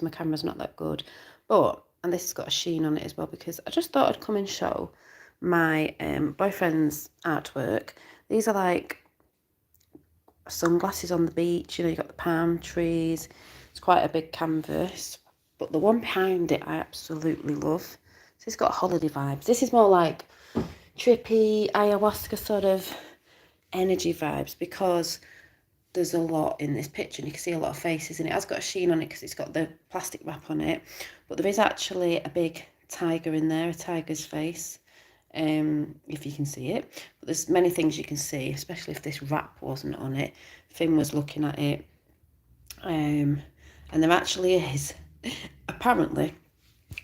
my camera's not that good. But, and this has got a sheen on it as well, because I just thought I'd come and show my boyfriend's artwork. These are like sunglasses on the beach, you know, you've got the palm trees. It's quite a big canvas, but the one behind it I absolutely love. So it's got holiday vibes. This is more like trippy ayahuasca sort of energy vibes, because there's a lot in this picture and you can see a lot of faces, and it has got a sheen on it because it's got the plastic wrap on it, but there is actually a big tiger in there, a tiger's face, if you can see it. But there's many things you can see, especially if this wrap wasn't on it. Finn was looking at it, and there actually is, apparently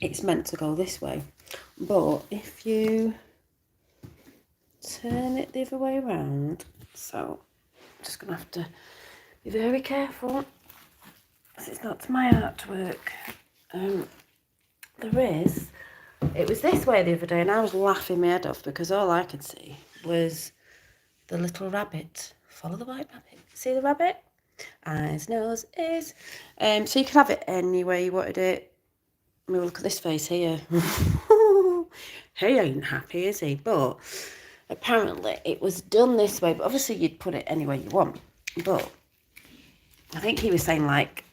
it's meant to go this way, but if you turn it the other way around, so I'm just gonna have to be very careful because it's not to my artwork. It was this way the other day and I was laughing my head off because all I could see was the little rabbit. Follow the white rabbit. See the rabbit? Eyes, nose, ears. So you could have it any way you wanted it. I mean, look at this face here. He ain't happy, is he? But apparently it was done this way, but obviously you'd put it any way you want. But I think he was saying like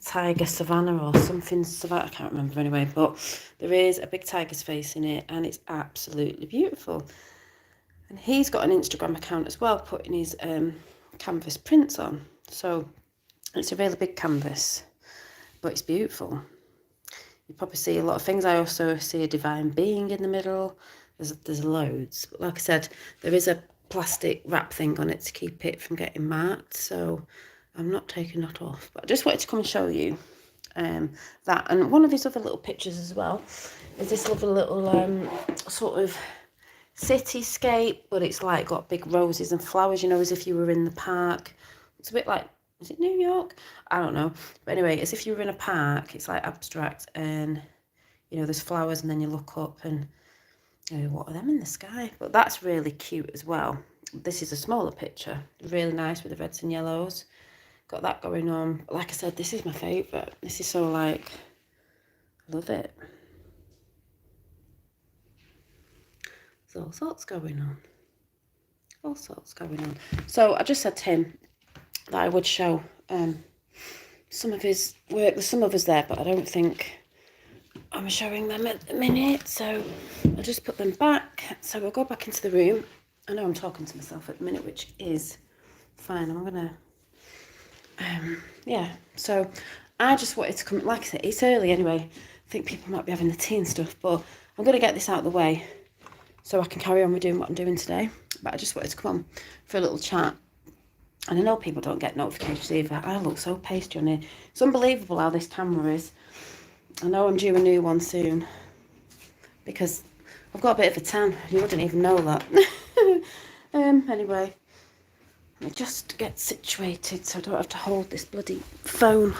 tiger savannah or something savannah, I can't remember anyway, but there is a big tiger's face in it and it's absolutely beautiful. And he's got an Instagram account as well, putting his canvas prints on. So it's a really big canvas, but it's beautiful. You probably see a lot of things. I also see a divine being in the middle. There's loads, but like I said, there is a plastic wrap thing on it to keep it from getting marked, so I'm not taking that off. But I just wanted to come and show you that. And one of these other little pictures as well is this lovely little sort of cityscape, but it's like got big roses and flowers, you know, as if you were in the park. It's a bit like, is it New York? I don't know. But anyway, as if you were in a park. It's like abstract, and you know, there's flowers, and then you look up and what are them in the sky? But that's really cute as well. This is a smaller picture, really nice with the reds and yellows. Got that going on. But like I said, this is my favourite. This is so like, I love it. There's all sorts going on. All sorts going on. So I just said to him that I would show some of his work. There's some others there, but I don't think I'm showing them at the minute, so I'll just put them back. So we'll go back into the room. I know I'm talking to myself at the minute, which is fine. I'm gonna yeah, so I just wanted to come, like I said, it's early anyway. I think people might be having the tea and stuff, but I'm gonna get this out of the way so I can carry on with doing what I'm doing today. But I just wanted to come on for a little chat. And I know people don't get notifications either. I look so pasty on here. It's unbelievable how this camera is. I know I'm due a new one soon because I've got a bit of a tan. You wouldn't even know that. Anyway, let me just get situated so I don't have to hold this bloody phone.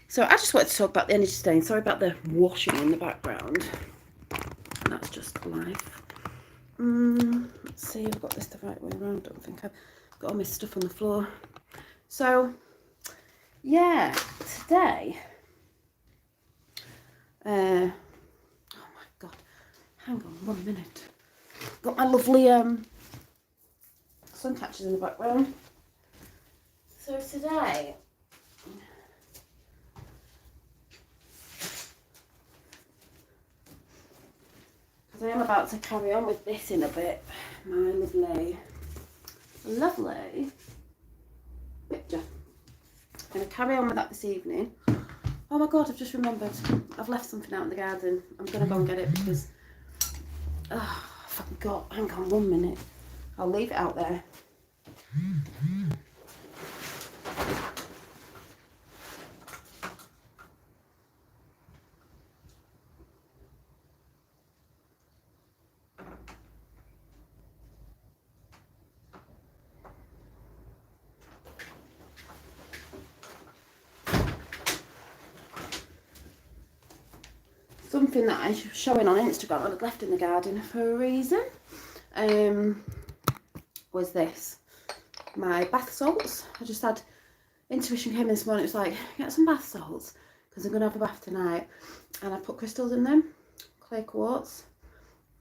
So I just wanted to talk about the energy stain. Sorry about the washing in the background. That's just life. Let's see, I've got this the right way around. I don't think I've got all my stuff on the floor. So, yeah, today... oh my god, hang on 1 minute. Got my lovely sun catchers in the background. So today, because I am about to carry on with this in a bit, my lovely picture. I'm going to carry on with that this evening. Oh my god, I've just remembered. I've left something out in the garden. I'm going to go and get it because... oh, I forgot. Hang on 1 minute. I'll leave it out there. Something that I was showing on Instagram that I'd left in the garden for a reason was this. My bath salts. I just had intuition came in this morning. It was like, get some bath salts, because I'm going to have a bath tonight. And I put crystals in them, clear quartz.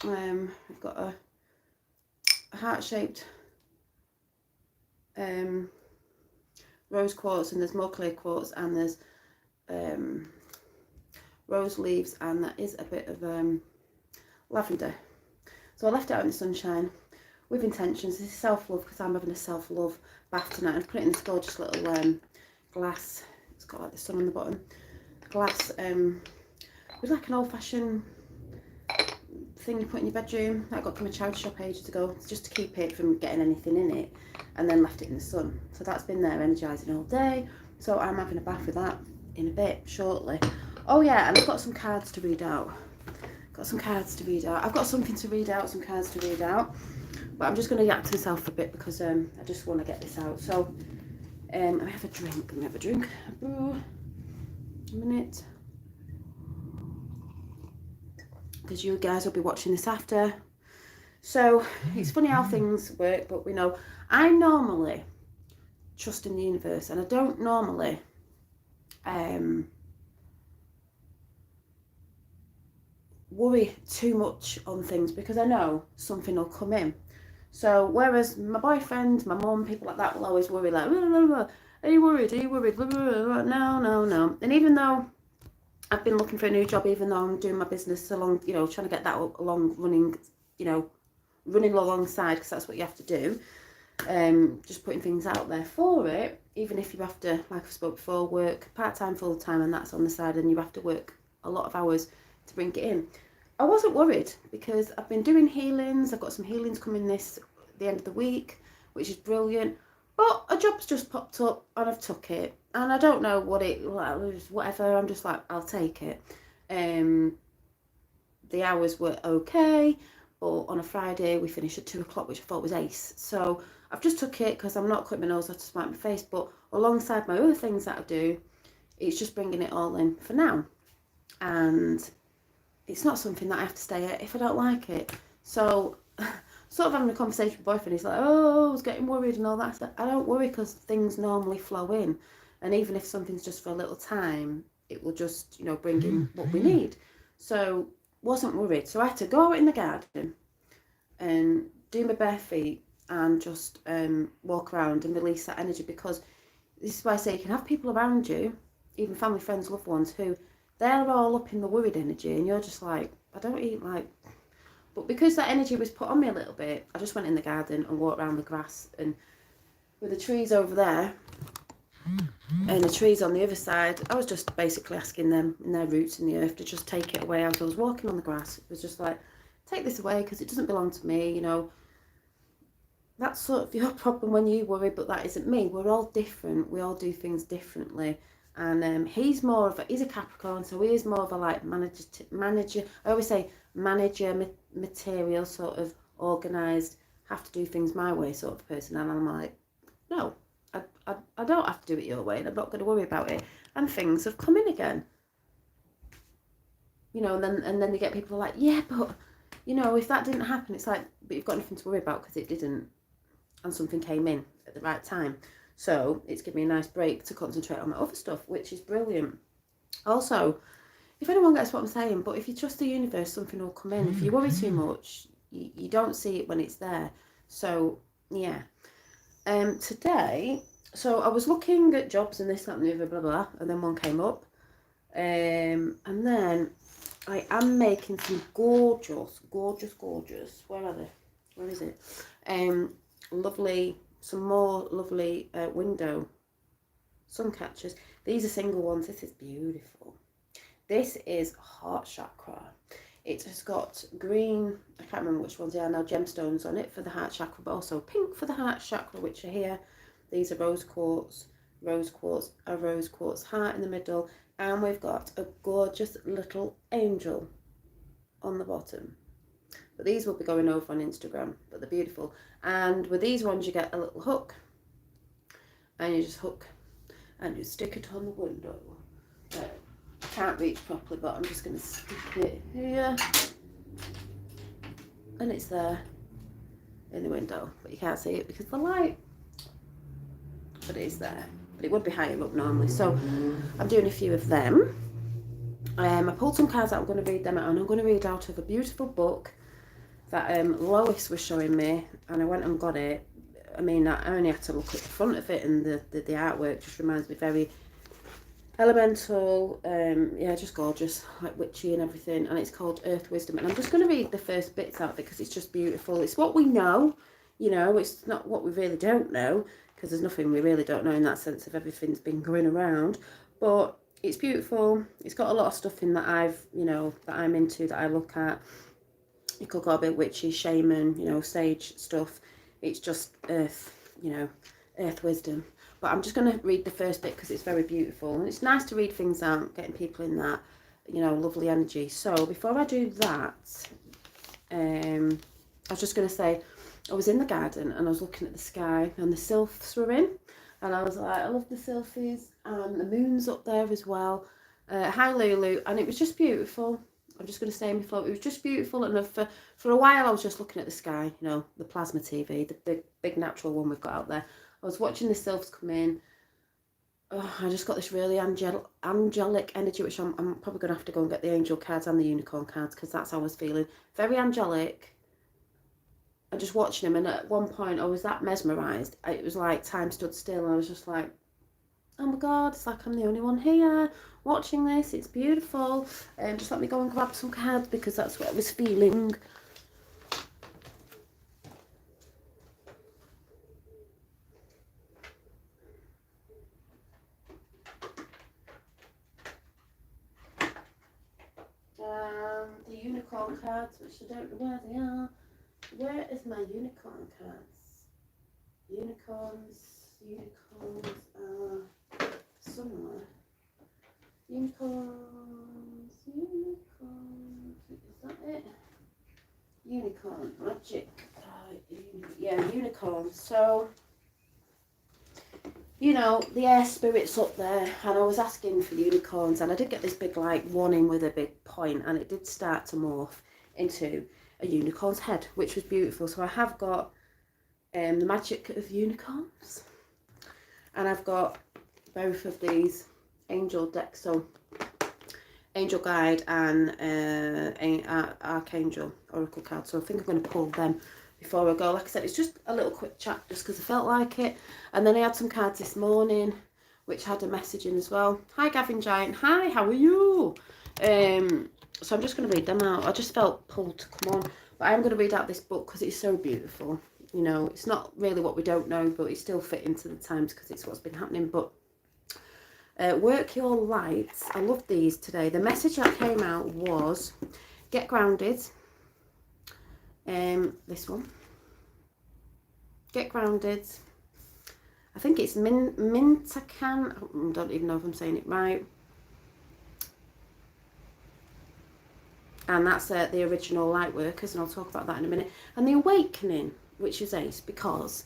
I've got a heart-shaped rose quartz, and there's more clear quartz, and there's rose leaves, and that is a bit of lavender. So I left it out in the sunshine with intentions. This is self-love, because I'm having a self-love bath tonight. I've put it in this gorgeous little glass. It's got like the sun on the bottom. Glass with like an old-fashioned thing you put in your bedroom that I got from a charity shop ages ago, just to keep it from getting anything in it, and then left it in the sun. So that's been there energising all day. So I'm having a bath with that in a bit, shortly. Oh yeah, and I've got some cards to read out. I've got some something to read out, some cards to read out. But I'm just going to yak to myself a bit, because I just want to get this out. So let me have a drink. A minute. Because you guys will be watching this after. So it's funny how things work, but we know I normally trust in the universe, and I don't normally worry too much on things, because I know something will come in. So whereas my boyfriend, my mum, people like that will always worry, like, blah, blah, blah. Are you worried? Blah, blah, blah. No. And even though I've been looking for a new job, even though I'm doing my business along, you know, trying to get that along running, you know, running alongside, because that's what you have to do. Just putting things out there for it, even if you have to, like I spoke before, work part-time, full-time, and that's on the side, and you have to work a lot of hours to bring it in. I wasn't worried, because I've been doing healings. I've got some healings coming the end of the week, which is brilliant. But a job's just popped up, and I've took it. And I don't know what it was, whatever. I'm just like, I'll take it. The hours were okay, but on a Friday we finished at 2 o'clock, which I thought was ace. So I've just took it, because I'm not cutting my nose off to spite my face. But alongside my other things that I do, it's just bringing it all in for now. And it's not something that I have to stay at if I don't like it. So sort of having a conversation with my boyfriend, he's like, oh, I was getting worried and all that stuff. I don't worry, because things normally flow in. And even if something's just for a little time, it will just, you know, bring in what we need. So wasn't worried. So I had to go out in the garden and do my bare feet and just walk around and release that energy, because this is why I say you can have people around you, even family, friends, loved ones, who they're all up in the worried energy, and you're just like, I don't eat like... But because that energy was put on me a little bit, I just went in the garden and walked around the grass, and with the trees over there and the trees on the other side, I was just basically asking them in their roots in the earth to just take it away. As I was walking on the grass, it was just like, take this away, because it doesn't belong to me, you know. That's sort of your problem when you worry, but that isn't me. We're all different. We all do things differently. And he's a Capricorn, so he is more of a like manager. I always say manager, material, sort of organised, have to do things my way sort of person. And I'm like, no, I don't have to do it your way, and I'm not going to worry about it. And things have come in again, you know. And then you get people like, yeah, but you know, if that didn't happen, it's like, but you've got nothing to worry about, because it didn't, and something came in at the right time. So it's given me a nice break to concentrate on my other stuff, which is brilliant. Also, if anyone gets what I'm saying, but if you trust the universe, something will come in. If you worry too much, you don't see it when it's there. So yeah. Today, so I was looking at jobs and this, that, and the other, blah, blah, and then one came up. And then I am making some gorgeous, where are they? Where is it? Some more lovely window sun catchers. These are single ones. This is beautiful. This is heart chakra. It has got green, I can't remember which ones they are now, gemstones on it for the heart chakra, but also pink for the heart chakra, which are here. These are rose quartz, a rose quartz heart in the middle, and we've got a gorgeous little angel on the bottom. But these will be going over on Instagram, but they're beautiful. And with these ones, you get a little hook, and you just hook and you stick it on the window. I can't reach properly, but I'm just going to stick it here, and it's there in the window, but you can't see it because of the light, but it is there. but it would be higher up normally. So I'm doing a few of them. I pulled some cards out. I'm going to read them out, and I'm going to read out of a beautiful book that Lois was showing me, and I went and got it. I mean, I only had to look at the front of it, and the artwork just reminds me very elemental, yeah, just gorgeous, like witchy and everything. And it's called Earth Wisdom, and I'm just going to read the first bits out of it because it's just beautiful. It's what we know, you know, it's not what we really don't know, because there's nothing we really don't know in that sense of everything's been going around. But it's beautiful. It's got a lot of stuff in that I've, you know, that I'm into, that I look at. You could go a bit witchy, shaman, you know, sage stuff. It's just earth, you know, earth wisdom. But I'm just going to read the first bit because it's very beautiful. And it's nice to read things out, getting people in that, you know, lovely energy. So before I do that, I was just going to say, I was in the garden and I was looking at the sky and the sylphs were in. And I was like, I love the sylphies. And the moon's up there as well. Hi, Lulu. And it was just beautiful. I'm just going to stay in my flow. It was just beautiful. And for a while, I was just looking at the sky, you know, the plasma TV, the big natural one we've got out there. I was watching the sylphs come in. Oh, I just got this really angelic energy, which I'm probably going to have to go and get the angel cards and the unicorn cards, because that's how I was feeling. Very angelic. And just watching them. And at one point, I was that mesmerised. It was like time stood still. And I was just like, oh my God, it's like I'm the only one here watching this. It's beautiful. Just let me go and grab some cards because that's what I was feeling. The unicorn cards, which I don't know where they are. Where is my unicorn cards? Unicorns are somewhere. Unicorns, is that it? Unicorn, magic, yeah, unicorns. So, you know, the air spirit's up there, and I was asking for unicorns, and I did get this big, like, warning with a big point, and it did start to morph into a unicorn's head, which was beautiful. So I have got the magic of unicorns, and I've got both of these angel decks, so angel guide and archangel oracle cards. So I think I'm going to pull them before I go. Like I said, it's just a little quick chat just because I felt like it. And then I had some cards this morning which had a message in as well. Hi Gavin Giant. Hi, how are you? So I'm just going to read them out. I just felt pulled to come on, but I am going to read out this book because it's so beautiful. You know, it's not really what we don't know, but it's still fit into the times because it's what's been happening. But work your lights. I love these today. The message that came out was get grounded. This one. Get grounded. I think it's Mintakan. I don't even know if I'm saying it right. And that's the original light workers, and I'll talk about that in a minute. And the awakening, which is ace, because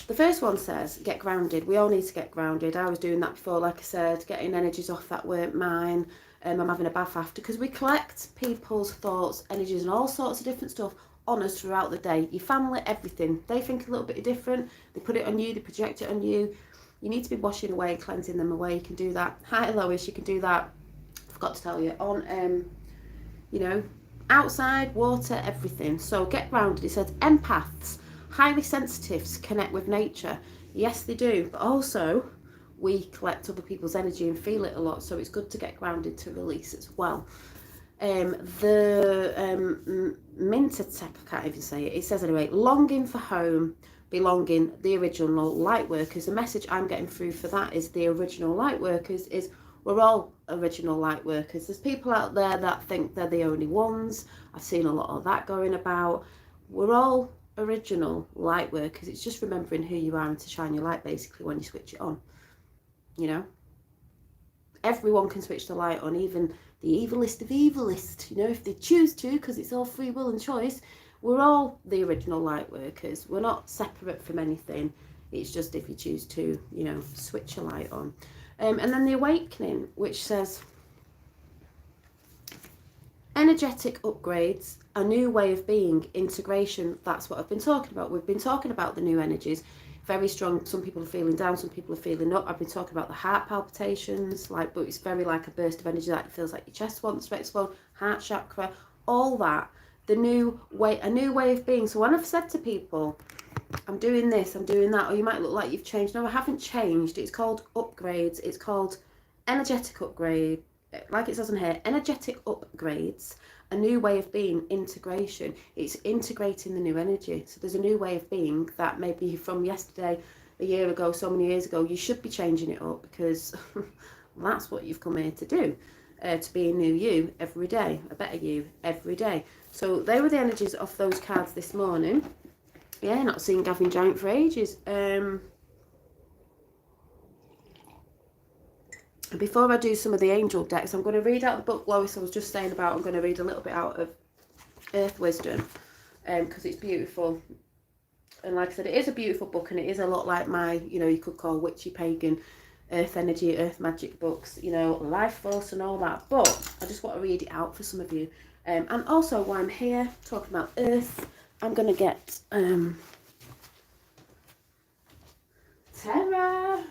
the first one says get grounded. We all need to get grounded. I was doing that before, like I said, getting energies off that weren't mine. I'm having a bath after, because we collect people's thoughts, energies, and all sorts of different stuff on us throughout the day. Your family, everything. They think a little bit different. They put it on you. They project it on you. You need to be washing away, cleansing them away. You can do that. Hi, Lois. You can do that. I forgot to tell you on you know, outside, water, everything. So get grounded. It says empaths, highly sensitives, connect with nature. Yes, they do. But also, we collect other people's energy and feel it a lot. So it's good to get grounded to release as well. The Mintatek, I can't even say it. It says anyway, longing for home, belonging, the original light workers. The message I'm getting through for that is the original light workers is we're all original light workers. There's people out there that think they're the only ones. I've seen a lot of that going about. We're all original light workers. It's just remembering who you are and to shine your light basically when you switch it on. You know? Everyone can switch the light on, even the evilest of evilest, you know, if they choose to, because it's all free will and choice. We're all the original light workers. We're not separate from anything. It's just if you choose to, you know, switch a light on. And then the awakening, which says energetic upgrades, a new way of being, integration. That's what I've been talking about. We've been talking about the new energies. very strong. Some people are feeling down, some people are feeling up. I've been talking about the heart palpitations, like, but it's very like a burst of energy, like it feels like your chest wants to explode, heart chakra, all that. The new way, a new way of being. So when I've said to people, I'm doing this, I'm doing that, or you might look like you've changed. No, I haven't changed. It's called upgrades. It's called energetic upgrade. Like it says on here, energetic upgrades, a new way of being, integration. It's integrating the new energy. So there's a new way of being that maybe from yesterday, a year ago, so many years ago, you should be changing it up, because that's what you've come here to do. To be a new you every day, a better you every day. So they were the energies of those cards this morning. Yeah, not seen Gavin Giant for ages. Before I do some of the angel decks, I'm going to read out the book Lois I was just saying about. I'm going to read a little bit out of Earth Wisdom, because it's beautiful. And like I said, it is a beautiful book, and it is a lot like my, you know, you could call witchy pagan earth energy, earth magic books, you know, life force and all that. But I just want to read it out for some of you. And also, while I'm here talking about earth, I'm going to get Terra.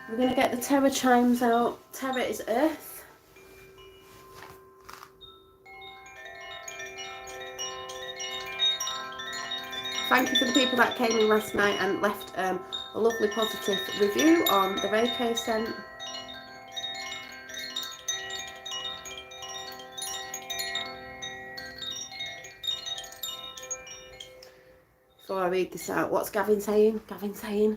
We're going to get the Terra chimes out. Terra is earth. Thank you for the people that came in last night and left a lovely positive review on the Reiki scent. Before I read this out, what's Gavin saying? Gavin saying,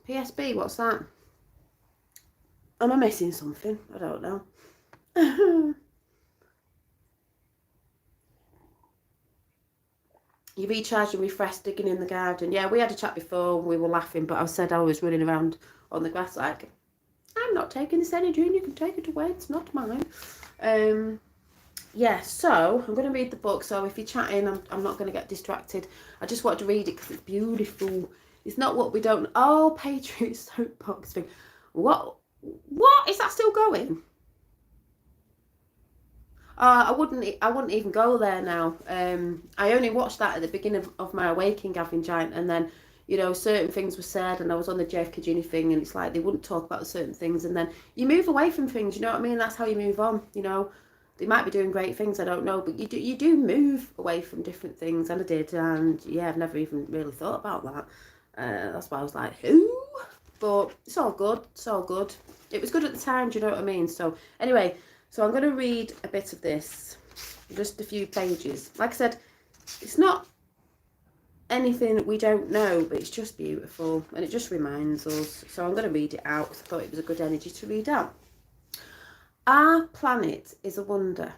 PSB, what's that? Am I missing something? I don't know. You recharge and refresh digging in the garden. Yeah, we had a chat before and we were laughing, but I said I was running around on the grass like, I'm not taking this energy and you can take it away, it's not mine. Yeah, so I'm going to read the book. So if you're chatting, I'm not going to get distracted. I just want to read it because it's beautiful. It's not what we don't. Oh, Patriot soapbox thing. What is that still going? I wouldn't even go there now. I only watched that at the beginning of my Awakening, Gavin Giant, and then, you know, certain things were said, and I was on the JFK Junior thing, and it's like they wouldn't talk about certain things, and then you move away from things. You know what I mean? That's how you move on. You know, they might be doing great things, I don't know, but you do move away from different things, and I did, and yeah, I've never even really thought about that. That's why I was like, who? But it's all good. It's all good. It was good at the time. Do you know what I mean? So anyway. So I'm going to read a bit of this, just a few pages. Like I said, it's not anything we don't know, but it's just beautiful and it just reminds us. So I'm going to read it out because I thought it was a good energy to read out. Our planet is a wonder.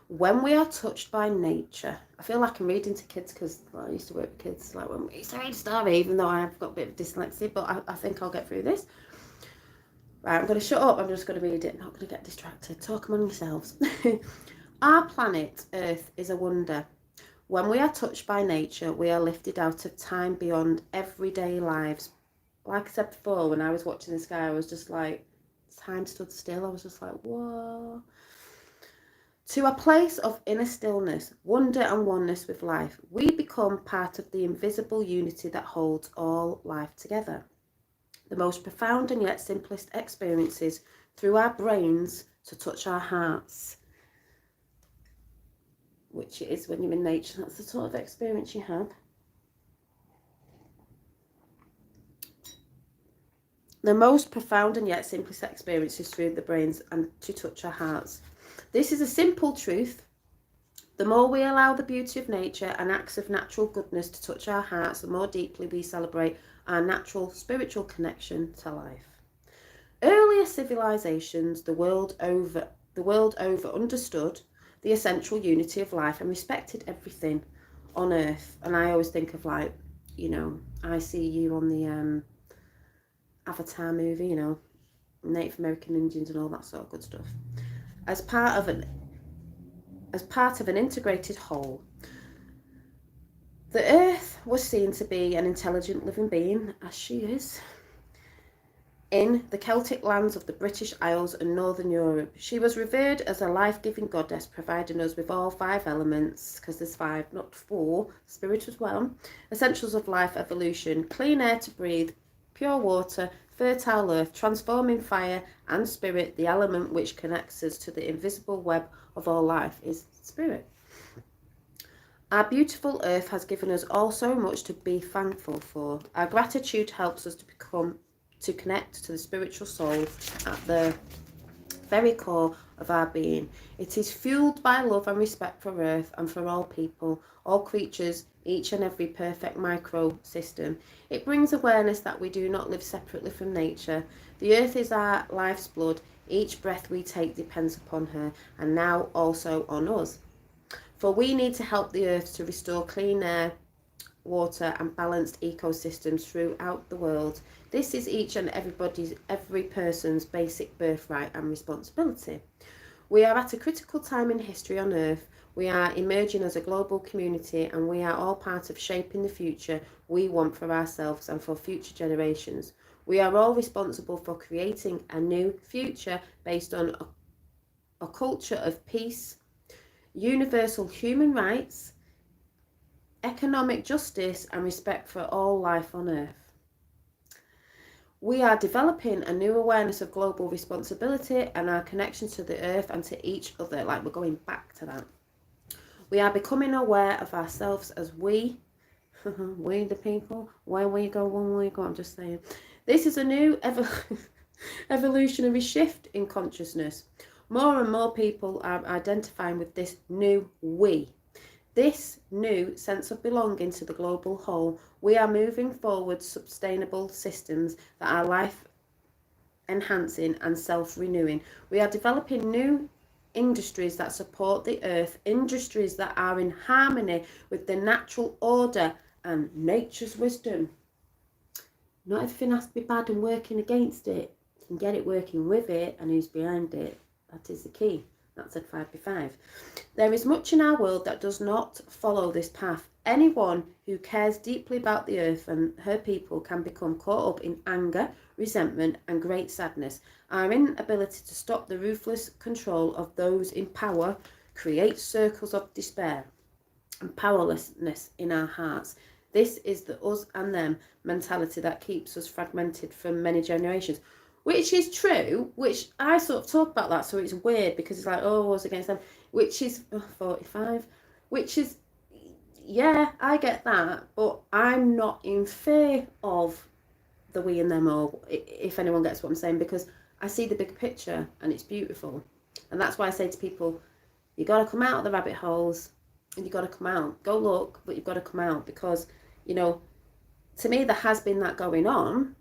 When we are touched by nature, I feel like I'm reading to kids because I used to work with kids, like when we used to read a story, even though I've got a bit of dyslexia, but I think I'll get through this. Right, I'm going to shut up. I'm just going to read it. I'm not going to get distracted. Talk among yourselves. Our planet, Earth, is a wonder. When we are touched by nature, we are lifted out of time beyond everyday lives. Like I said before, when I was watching the sky, I was just like, time stood still. I was just like, whoa. To a place of inner stillness, wonder and oneness with life, we become part of the invisible unity that holds all life together. The most profound and yet simplest experiences through our brains to touch our hearts, which it is when you're in nature. That's the sort of experience you have. The most profound and yet simplest experiences through the brains and to touch our hearts. This is a simple truth. The more we allow the beauty of nature and acts of natural goodness to touch our hearts, the more deeply we celebrate our natural spiritual connection to life. Earlier civilizations the world over understood the essential unity of life and respected everything on Earth. And I always think of, like, you know, I see you on the Avatar movie, you know, Native American Indians and all that sort of good stuff. As part of an integrated whole. The earth was seen to be an intelligent living being, as she is, in the Celtic lands of the British Isles and Northern Europe. She was revered as a life-giving goddess, providing us with all 5 elements, because there's 5, not 4, spirit as well, essentials of life evolution, clean air to breathe, pure water, fertile earth, transforming fire and spirit. The element which connects us to the invisible web of all life is spirit. Our beautiful earth has given us all so much to be thankful for. Our gratitude helps us to connect to the spiritual soul at the very core of our being. It is fueled by love and respect for earth and for all people, all creatures, each and every perfect microsystem. It brings awareness that we do not live separately from nature. The earth is our life's blood. Each breath we take depends upon her, and now also on us. For we need to help the earth to restore clean air, water and balanced ecosystems throughout the world. This is each and every person's basic birthright and responsibility. We are at a critical time in history on Earth. We are emerging as a global community, and we are all part of shaping the future we want for ourselves and for future generations. We are all responsible for creating a new future based on a culture of peace, universal human rights, economic justice and respect for all life on Earth. We are developing a new awareness of global responsibility and our connection to the earth and to each other. Like, we're going back to that. We are becoming aware of ourselves as we the people, where we go, when we go, I'm just saying. This is a new evolutionary shift in consciousness. More and more people are identifying with this new we. This new sense of belonging to the global whole. We are moving forward sustainable systems that are life enhancing and self-renewing. We are developing new industries that support the earth, industries that are in harmony with the natural order and nature's wisdom. Not everything has to be bad and working against it. You can get it working with it, and who's behind it. That is the key. That's at 5x5. There is much in our world that does not follow this path. Anyone who cares deeply about the earth and her people can become caught up in anger, resentment and great sadness. Our inability to stop the ruthless control of those in power creates circles of despair and powerlessness in our hearts. This is the us and them mentality that keeps us fragmented for many generations. Which is true, which I sort of talk about that, so it's weird because it's like, oh, us against them, which is 45, which is, yeah, I get that, but I'm not in fear of the we and them, or if anyone gets what I'm saying, because I see the big picture and it's beautiful. And that's why I say to people, you got to come out of the rabbit holes and you got to come out. Go look, but you've got to come out because, you know, to me, there has been that going on.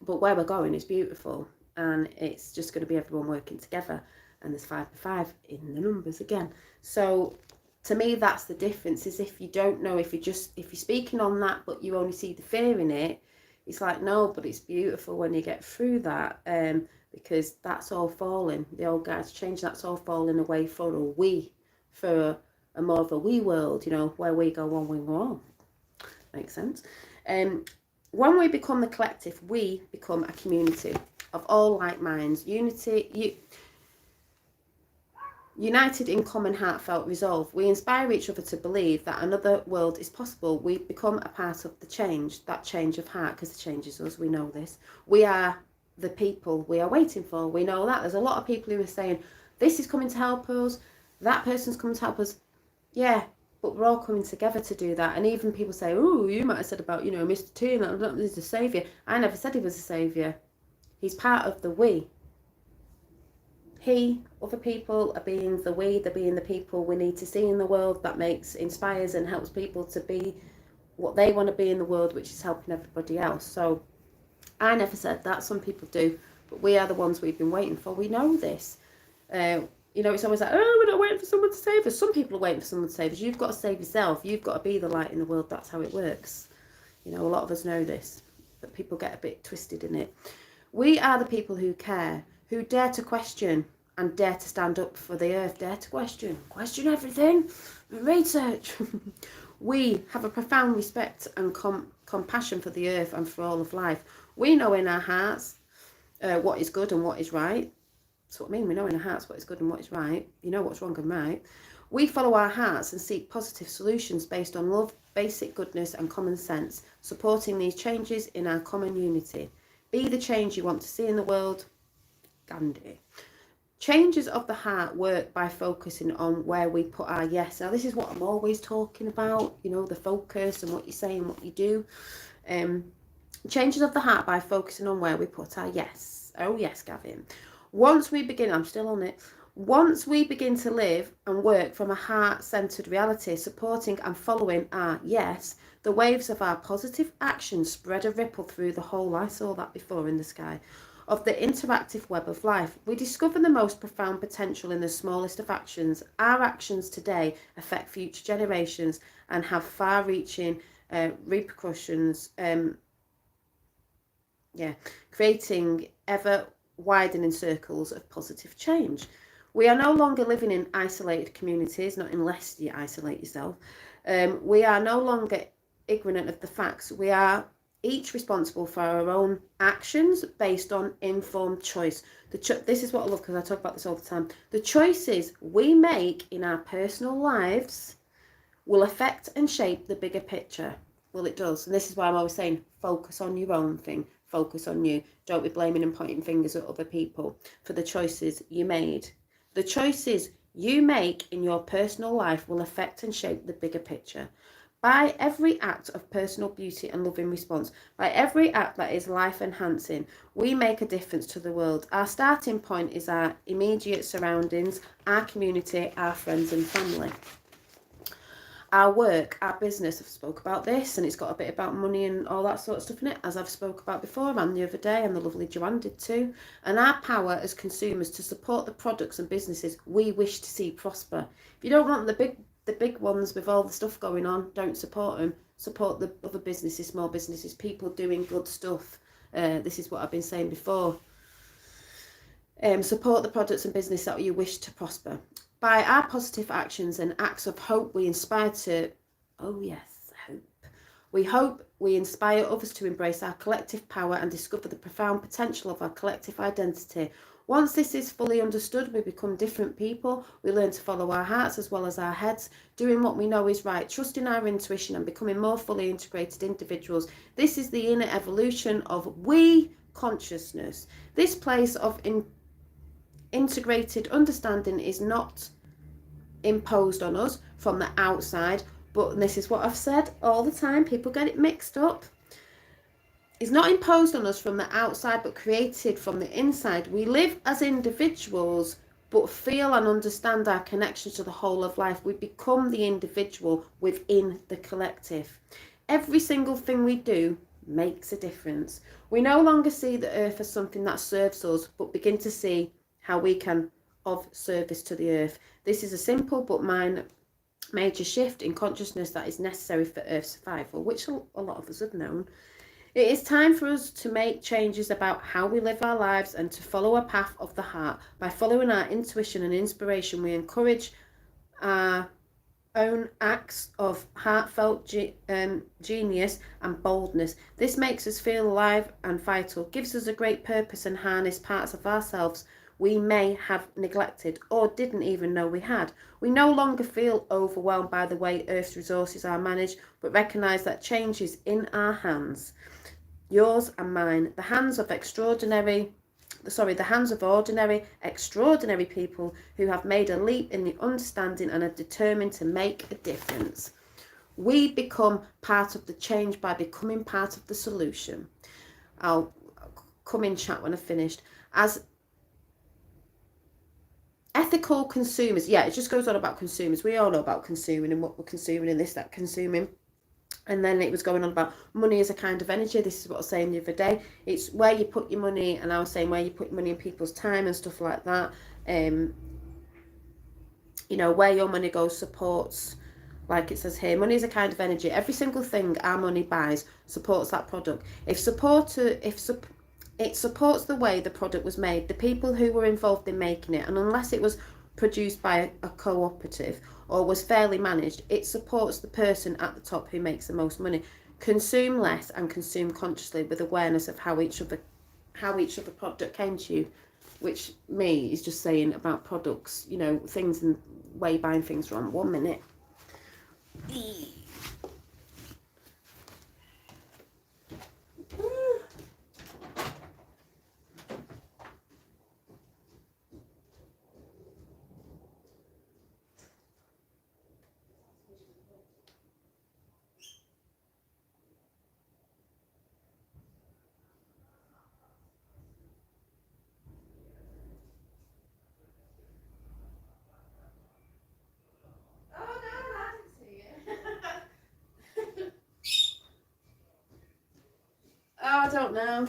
But where we're going is beautiful, and it's just going to be everyone working together, and there's 5x5 in the numbers again. So to me, that's the difference, is if you don't know, if you're speaking on that but you only see the fear in it, it's like, no, but it's beautiful when you get through that, because that's all falling. The old guides change, that's all falling away for a we, for a more of a we world, you know, where we go on, we go on. Makes sense. When we become the collective, we become a community of all like minds, united in common heartfelt resolve. We inspire each other to believe that another world is possible. We become a part of the change, that change of heart, because the change is us, we know this. We are the people we are waiting for. We know that. There's a lot of people who are saying, this is coming to help us, that person's coming to help us. Yeah. But we're all coming together to do that. And even people say, oh, you might have said about, you know, Mr. T, that he's a saviour. I never said he was a saviour. He's part of the we. He, other people are being the we, they're being the people we need to see in the world that inspires and helps people to be what they want to be in the world, which is helping everybody else. So I never said that. Some people do. But we are the ones we've been waiting for. We know this. You know, it's always like, oh, we're not waiting for someone to save us. Some people are waiting for someone to save us. You've got to save yourself. You've got to be the light in the world. That's how it works. You know, a lot of us know this, but people get a bit twisted in it. We are the people who care, who dare to question and dare to stand up for the earth, dare to question everything, research. We have a profound respect and compassion for the earth and for all of life. We know in our hearts what is good and what is right. That's what I mean. We know in our hearts what is good and what is right. You know what's wrong and right. We follow our hearts and seek positive solutions based on love, basic goodness and common sense, supporting these changes in our common unity. Be the change you want to see in the world. Gandhi. Changes of the heart work by focusing on where we put our yes. Now, this is what I'm always talking about, you know, the focus and what you say and what you do. Changes of the heart by focusing on where we put our yes. Oh, yes, Gavin. Once we begin, I'm still on it. Once we begin to live and work from a heart-centered reality, supporting and following our yes, the waves of our positive actions spread a ripple through the whole, I saw that before in the sky, of the interactive web of life. We discover the most profound potential in the smallest of actions. Our actions today affect future generations and have far-reaching repercussions, creating ever-widening circles of positive change. We are no longer living in isolated communities, not unless you isolate yourself. We are no longer ignorant of the facts. We are each responsible for our own actions based on informed choice. This is what I love, because I talk about this all the time. The choices we make in our personal lives will affect and shape the bigger picture. Well, it does. And this is why I'm always saying, focus on your own thing. Focus on you. Don't be blaming and pointing fingers at other people for the choices you made. The choices you make in your personal life will affect and shape the bigger picture. By every act of personal beauty and loving response, by every act that is life enhancing, we make a difference to the world. Our starting point is our immediate surroundings, our community, our friends and family. Our work, our business, I've spoke about this, and it's got a bit about money and all that sort of stuff in it, as I've spoke about before, and the other day, and the lovely Joanne did too. And our power as consumers to support the products and businesses we wish to see prosper. If you don't want the big ones with all the stuff going on, don't support them. Support the other businesses, small businesses, people doing good stuff. This is what I've been saying before. Support the products and business that you wish to prosper. By our positive actions and acts of hope, we inspire to, oh yes, hope. We hope we inspire others to embrace our collective power and discover the profound potential of our collective identity. Once this is fully understood, we become different people. We learn to follow our hearts as well as our heads, doing what we know is right, trusting our intuition and becoming more fully integrated individuals. This is the inner evolution of we consciousness. This place of integrated understanding is not imposed on us from the outside, but this is what I've said all the time, people get it mixed up. It's not imposed on us from the outside, but created from the inside. We live as individuals, but feel and understand our connection to the whole of life. We become the individual within the collective. Every single thing we do makes a difference. We no longer see the earth as something that serves us, but begin to see how we can of service to the earth. This is a simple but major shift in consciousness that is necessary for Earth's survival, which a lot of us have known. It is time for us to make changes about how we live our lives and to follow a path of the heart. By following our intuition and inspiration, we encourage our own acts of heartfelt genius and boldness. This makes us feel alive and vital, gives us a great purpose and harness parts of ourselves we may have neglected or didn't even know we had. We no longer feel overwhelmed by the way Earth's resources are managed, but recognise that change is in our hands, yours and mine, the hands of ordinary, extraordinary people who have made a leap in the understanding and are determined to make a difference. We become part of the change by becoming part of the solution. I'll come in chat when I've finished. As ethical consumers, it just goes on about consumers. We all know about consuming and what we're consuming and this, that, consuming. And then it was going on about money as a kind of energy. This is what I was saying the other day. It's where you put your money, and I was saying where you put your money in people's time and stuff like that. Where your money goes supports, like it says here, money is a kind of energy. Every single thing our money buys supports that product. It supports the way the product was made, the people who were involved in making it, and unless it was produced by a cooperative or was fairly managed, it supports the person at the top who makes the most money. Consume less and consume consciously with awareness of how each other product came to you, which me is just saying about products, you know, things and way buying things from. 1 minute. I don't know.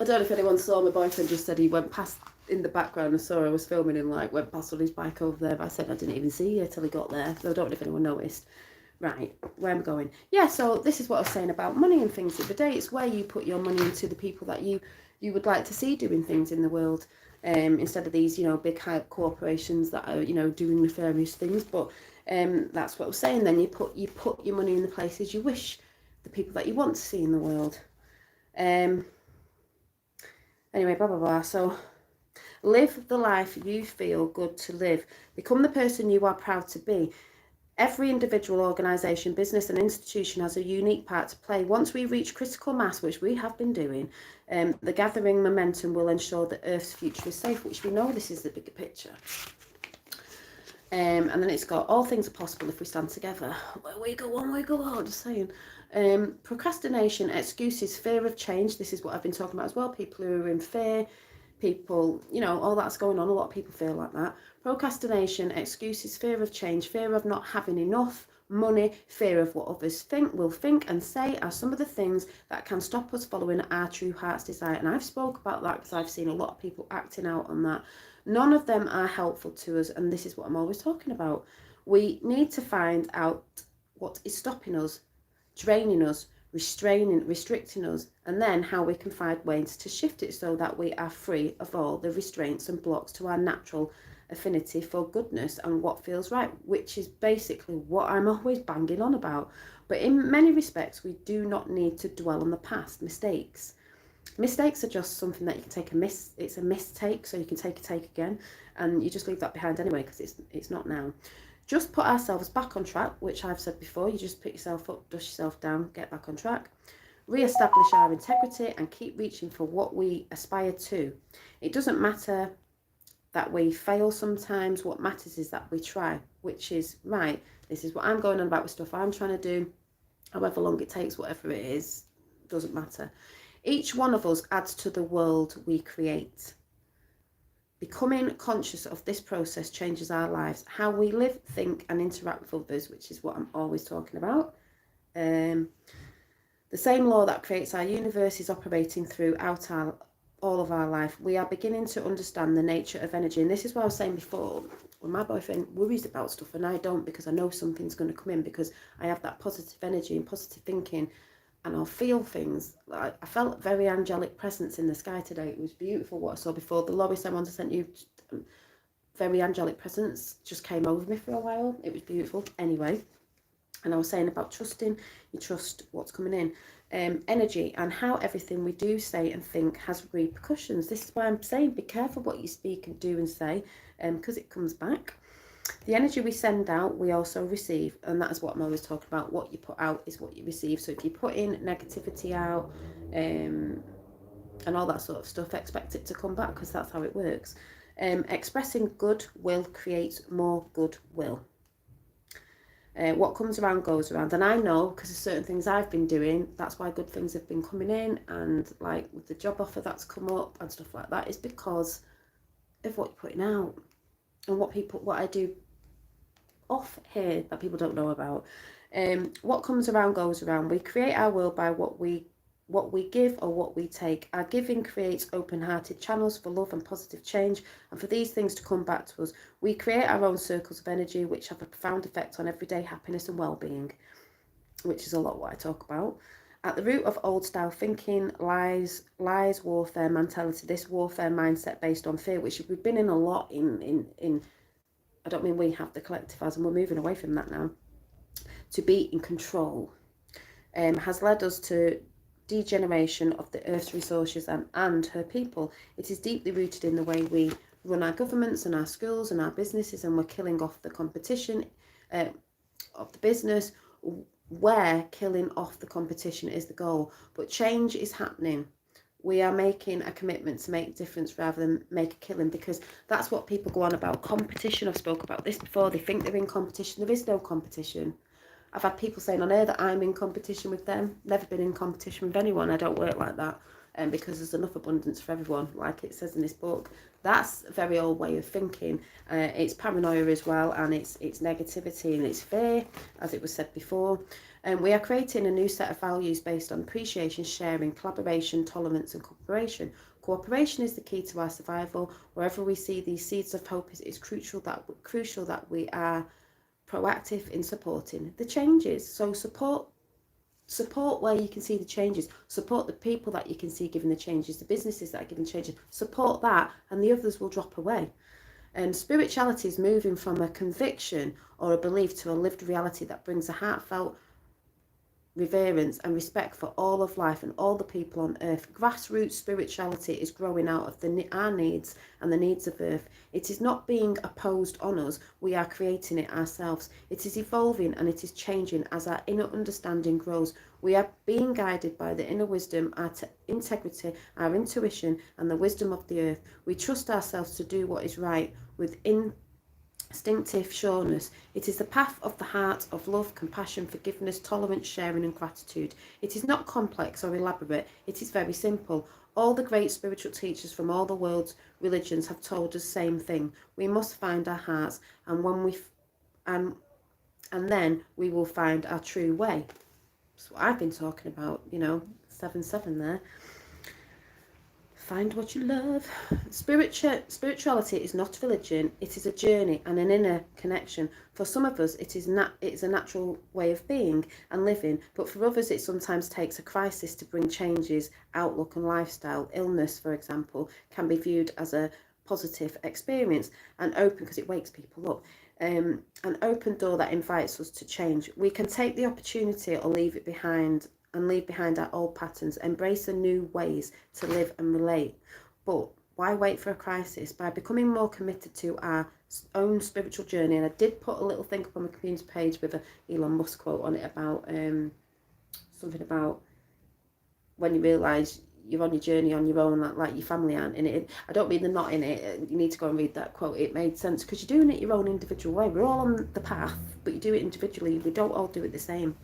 I don't know if anyone saw, my boyfriend just said he went past in the background. I saw I was filming him, like, went past on his bike over there, but I said I didn't even see you till he got there, so I don't know if anyone noticed. Right, where am I going? Yeah, so this is what I was saying about money and things the other day. It's where you put your money into the people that you would like to see doing things in the world, instead of these, you know, big high corporations that are, you know, doing nefarious things. But that's what I was saying. Then you put your money in the places you wish, the people that you want to see in the world. Anyway, blah, blah, blah. So live the life you feel good to live. Become the person you are proud to be. Every individual, organisation, business and institution has a unique part to play. Once we reach critical mass, which we have been doing, the gathering momentum will ensure that Earth's future is safe, which we know this is the bigger picture. And then it's got all things are possible if we stand together. Where we go on, we go on, just saying. Procrastination, excuses, fear of change. This is what I've been talking about as well. People who are in fear, people, you know, all that's going on. A lot of people feel like that. Procrastination, excuses, fear of change, fear of not having enough money, fear of what others will think and say are some of the things that can stop us following our true heart's desire. And I've spoke about that because I've seen a lot of people acting out on that. None of them are helpful to us, and this is what I'm always talking about. We need to find out what is stopping us, draining us, restricting us, and then how we can find ways to shift it so that we are free of all the restraints and blocks to our natural affinity for goodness and what feels right, which is basically what I'm always banging on about. But in many respects, we do not need to dwell on the past mistakes. Mistakes are just something that you can take it's a mistake, so you can take a take again, and you just leave that behind anyway because it's not now. Just put ourselves back on track, which I've said before. You just pick yourself up, dust yourself down, get back on track. Re-establish our integrity and keep reaching for what we aspire to. It doesn't matter that we fail sometimes. What matters is that we try, which is, right, this is what I'm going on about with stuff I'm trying to do. However long it takes, whatever it is, doesn't matter. Each one of us adds to the world we create. Becoming conscious of this process changes our lives, how we live, think and interact with others, which is what I'm always talking about. The same law that creates our universe is operating throughout all of our life. We are beginning to understand the nature of energy, and this is what I was saying before. When my boyfriend worries about stuff and I don't, because I know something's going to come in, because I have that positive energy and positive thinking, and I'll feel things. I felt very angelic presence in the sky today. It was beautiful what I saw before. The Lois I sent you, very angelic presence just came over me for a while. It was beautiful. Anyway, and I was saying about trusting. You trust what's coming in. Energy and how everything we do, say and think has repercussions. This is why I'm saying be careful what you speak and do and say, because it comes back. The energy we send out, we also receive, and that is what I'm always talking about. What you put out is what you receive. So if you put in negativity out and all that sort of stuff, expect it to come back, because that's how it works. Expressing goodwill creates more goodwill. What comes around goes around, and I know because of certain things I've been doing, that's why good things have been coming in, and like with the job offer that's come up and stuff like that, is because of what you're putting out and what I do off here that people don't know about. What comes around goes around. We create our world by what we give or what we take. Our giving creates open-hearted channels for love and positive change, and for these things to come back to us, we create our own circles of energy which have a profound effect on everyday happiness and well-being. which is a lot what I talk about. At the root of old style thinking lies warfare mentality, this warfare mindset based on fear, which we've been in a lot in I don't mean we have, the collective as, and we're moving away from that now, to be in control, has led us to degeneration of the earth's resources and her people. It is deeply rooted in the way we run our governments and our schools and our businesses, and we're killing off the competition of the business, where killing off the competition is the goal. But change is happening. We are making a commitment to make a difference rather than make a killing, because that's what people go on about. Competition, I've spoke about this before. They think they're in competition. There is no competition. I've had people saying on air that I'm in competition with them. Never been in competition with anyone. I don't work like that. Because there's enough abundance for everyone, like it says in this book. That's a very old way of thinking. It's paranoia as well, and it's negativity and it's fear, as it was said before. And we are creating a new set of values based on appreciation, sharing, collaboration, tolerance and cooperation. Cooperation is the key to our survival. Wherever we see these seeds of hope, it's crucial that we are proactive in supporting the changes. So support where you can see the changes, support the people that you can see giving the changes, the businesses that are giving changes, support that, and the others will drop away. And spirituality is moving from a conviction or a belief to a lived reality that brings a heartfelt reverence and respect for all of life and all the people on earth. Grassroots spirituality is growing out of our needs and the needs of earth. It is not being imposed on us, we are creating it ourselves. It is evolving and it is changing as our inner understanding grows. We are being guided by the inner wisdom, our integrity, our intuition and the wisdom of the earth. We trust ourselves to do what is right with instinctive sureness. It is the path of the heart of love, compassion, forgiveness, tolerance, sharing and gratitude. It is not complex or elaborate. It is very simple. All the great spiritual teachers from all the world's religions have told us the same thing. We must find our hearts, and then we will find our true way. That's what I've been talking about, 7-7 there. Find what you love. Spirituality is not religion. It is a journey and an inner connection. For some of us, it's a natural way of being and living. But for others, it sometimes takes a crisis to bring changes, outlook and lifestyle. Illness, for example, can be viewed as a positive experience and open, because it wakes people up. An open door that invites us to change. We can take the opportunity or leave it behind, and leave behind our old patterns, embrace the new ways to live and relate. But why wait for a crisis? By becoming more committed to our own spiritual journey, and I did put a little thing up on the community page with a Elon Musk quote on it about something about when you realise you're on your journey on your own, like your family aren't in it. I don't mean they're not in it. You need to go and read that quote. It made sense, because you're doing it your own individual way. We're all on the path, but you do it individually. We don't all do it the same.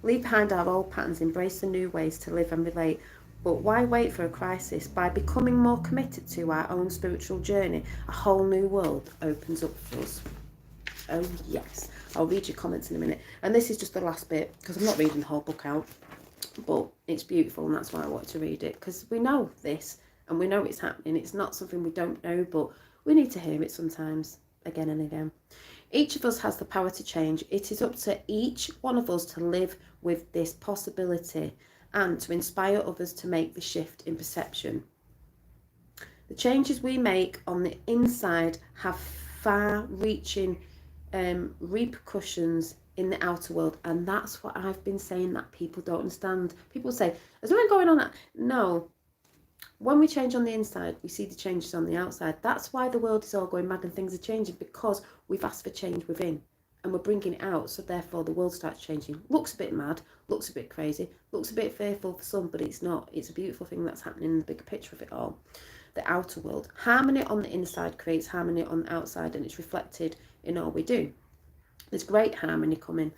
Leave behind our old patterns, embrace the new ways to live and relate. But why wait for a crisis? By becoming more committed to our own spiritual journey, a whole new world opens up for us. Oh yes. I'll read your comments in a minute. And this is just the last bit, because I'm not reading the whole book out. But it's beautiful, and that's why I wanted to read it, because we know this and we know it's happening. It's not something we don't know, but we need to hear it sometimes, again and again. Each of us has the power to change. It is up to each one of us to live with this possibility and to inspire others to make the shift in perception. The changes we make on the inside have far-reaching repercussions in the outer world, and that's what I've been saying that people don't understand. People say, "There's nothing going on." No. When we change on the inside, we see the changes on the outside. That's why the world is all going mad and things are changing, because we've asked for change within and we're bringing it out. So therefore the world starts changing. Looks a bit mad, looks a bit crazy, looks a bit fearful for some, but it's not. It's a beautiful thing that's happening in the bigger picture of it all. The outer world. Harmony on the inside creates harmony on the outside, and it's reflected in all we do. There's great harmony coming.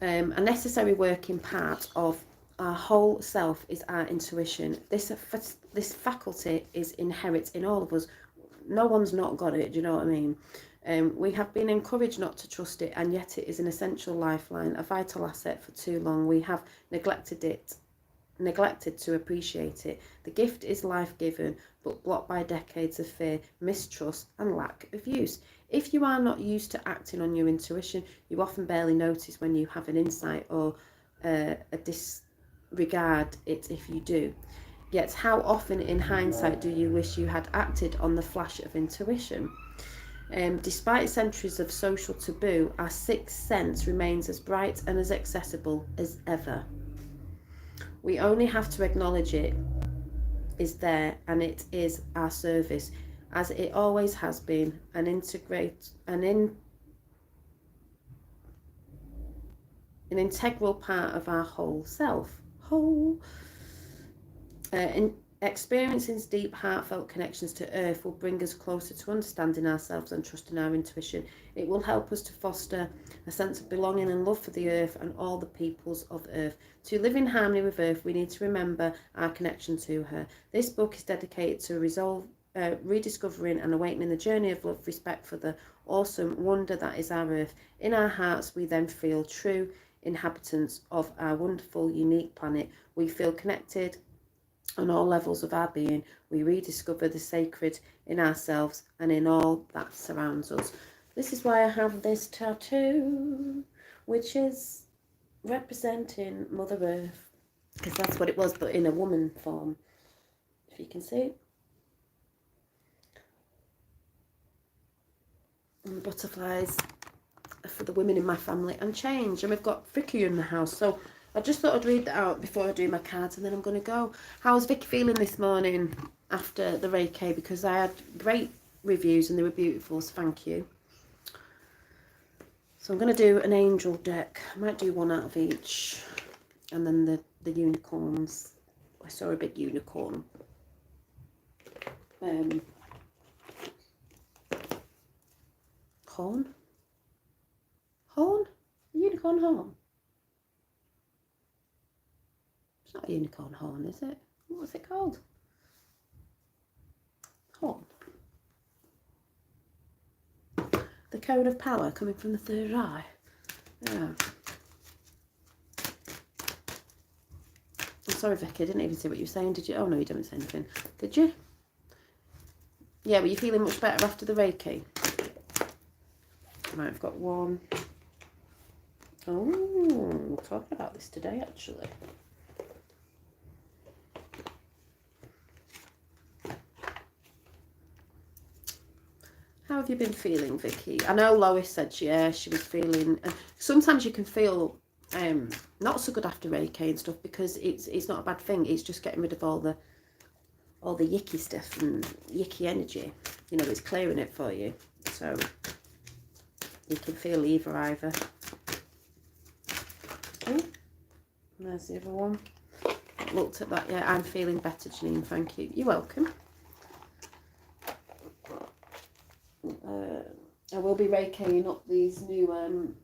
A necessary working part of our whole self is our intuition. This faculty is inherent in all of us. No one's not got it, do you know what I mean? We have been encouraged not to trust it, and yet it is an essential lifeline, a vital asset for too long. We have neglected to appreciate it. The gift is life-given, but blocked by decades of fear, mistrust and lack of use. If you are not used to acting on your intuition, you often barely notice when you have an insight or a disregard it if you do. Yet how often in hindsight do you wish you had acted on the flash of intuition? Despite centuries of social taboo, our sixth sense remains as bright and as accessible as ever. We only have to acknowledge it is there, and it is our service, as it always has been, an integral part of our whole self. Experiencing deep, heartfelt connections to Earth will bring us closer to understanding ourselves and trusting our intuition. It will help us to foster a sense of belonging and love for the Earth and all the peoples of Earth. To live in harmony with Earth, we need to remember our connection to her. This book is dedicated to rediscovering and awakening the journey of love, respect for the awesome wonder that is our Earth. In our hearts, we then feel true inhabitants of our wonderful, unique planet. We feel connected on all levels of our being. We rediscover the sacred in ourselves and in all that surrounds us. This is why I have this tattoo, which is representing Mother Earth, because that's what it was, but in a woman form, if you can see. And the butterflies are for the women in my family and change. And we've got Vicky in the house, so I just thought I'd read that out before I do my cards, and then I'm going to go. How's Vicky feeling this morning after the Reiki? Because I had great reviews and they were beautiful, so thank you. So I'm going to do an angel deck. I might do one out of each. And then the unicorns. I saw a big unicorn. Horn? Horn? Unicorn horn? It's not a unicorn horn, is it? What's it called? Horn. The cone of power coming from the third eye. Yeah. I'm sorry, Vicky, I didn't even see what you were saying, did you? Oh, no, you didn't say anything. Did you? Yeah, were you feeling much better after the Reiki? Right, I've got one. Oh, we're talking about this today, actually. How have you been feeling, Vicky? I know Lois said she was feeling. Sometimes you can feel not so good after Reiki and stuff, because it's not a bad thing. It's just getting rid of all the yicky stuff and yicky energy. You know, it's clearing it for you. So you can feel either. Oh, there's the other one. I looked at that. Yeah, I'm feeling better, Janine. Thank you. You're welcome. I will be Reikiing up these new,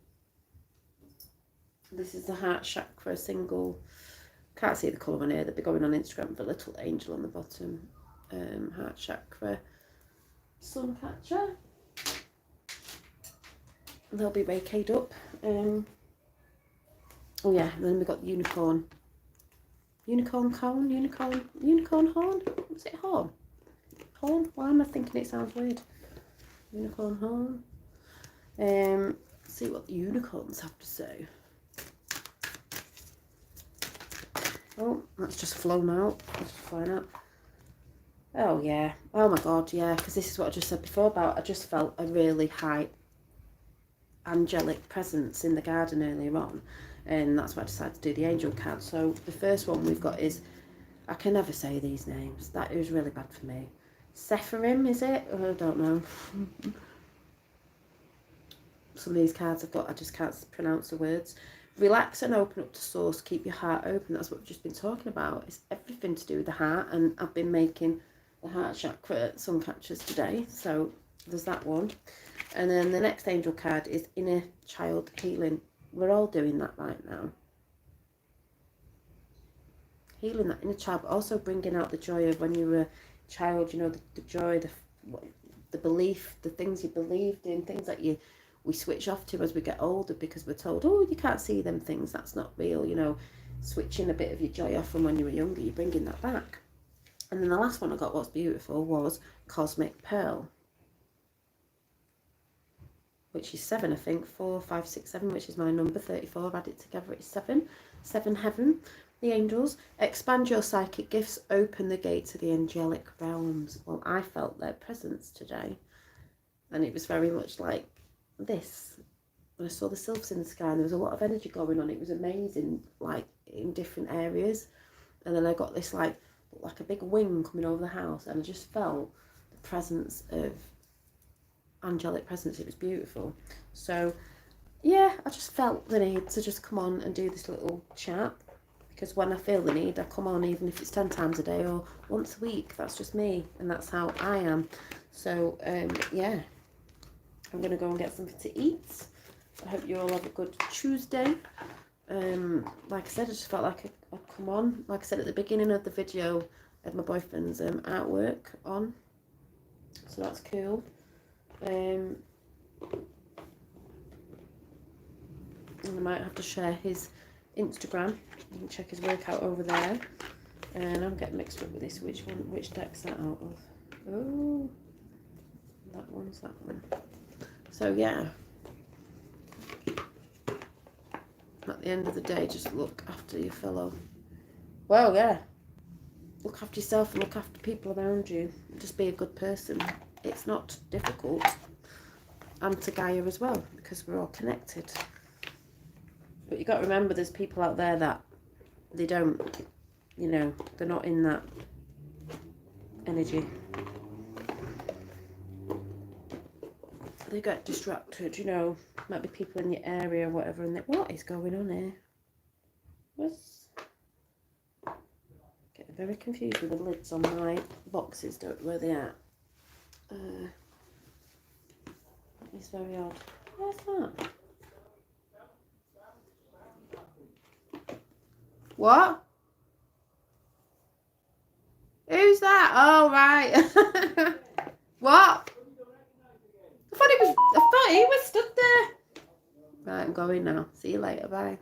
this is the heart chakra single, can't see the colour on here, they'll be going on Instagram with a little angel on the bottom, heart chakra sun catcher, they'll be Reikied up. Oh yeah, and then we've got the unicorn horn, was it horn? Why am I thinking it sounds weird? Unicorn horn. See what the unicorns have to say. Oh, that's just flown out. That's just flying out. Oh yeah. Oh my god, yeah. Because this is what I just said before about. I just felt a really high angelic presence in the garden earlier on, and that's why I decided to do the angel card. So the first one we've got is, I can never say these names. That is really bad for me. Sephirim, is it? Oh, I don't know. Some of these cards I've got, I just can't pronounce the words. Relax and open up to source. Keep your heart open. That's what we've just been talking about. It's everything to do with the heart, and I've been making the heart chakra sun catchers today. So there's that one. And then the next angel card is inner child healing. We're all doing that right now. Healing that inner child, but also bringing out the joy of when you were a child, you know, the joy, the belief, the things you believed in, things that we switch off to as we get older, because we're told, oh, you can't see them things, that's not real, you know, switching a bit of your joy off from when you were younger, you're bringing that back. And then the last one I got, what's beautiful, was Cosmic Pearl. which is 7, I think. 4, 5, 6, 7, which is my number. 34, add it together, it's 7. 7 heaven, the angels. Expand your psychic gifts, open the gate to the angelic realms. Well, I felt their presence today, and it was very much like this. When I saw the sylphs in the sky, and there was a lot of energy going on. It was amazing, like in different areas. And then I got this like a big wing coming over the house, and I just felt the presence of angelic presence. It was beautiful. So yeah, I just felt the need to just come on and do this little chat, because when I feel the need, I come on, even if it's 10 times a day or once a week. That's just me, and that's how I am. So yeah, I'm gonna go and get something to eat. I hope you all have a good Tuesday. Like I said, I just felt like I'd come on. Like I said at the beginning of the video, I had my boyfriend's artwork on, so that's cool. And I might have to share his Instagram. You can check his work out over there. And I'm getting mixed up with this. Which deck's that out of? Oh, that one's that one. So yeah, at the end of the day, just look after your fellow. Well, yeah, look after yourself and look after people around you. Just be a good person. It's not difficult. And to Gaia as well, because we're all connected. But you got to remember, there's people out there that they don't, you know, they're not in that energy. They get distracted, you know. Might be people in your area or whatever, and they, what is going on here? What's... Getting very confused with the lids on my boxes, don't know where they are. It's very odd. Where's that? What? Who's that? Oh, right. What? I thought he was stood there. Right, I'm going now. See you later. Bye.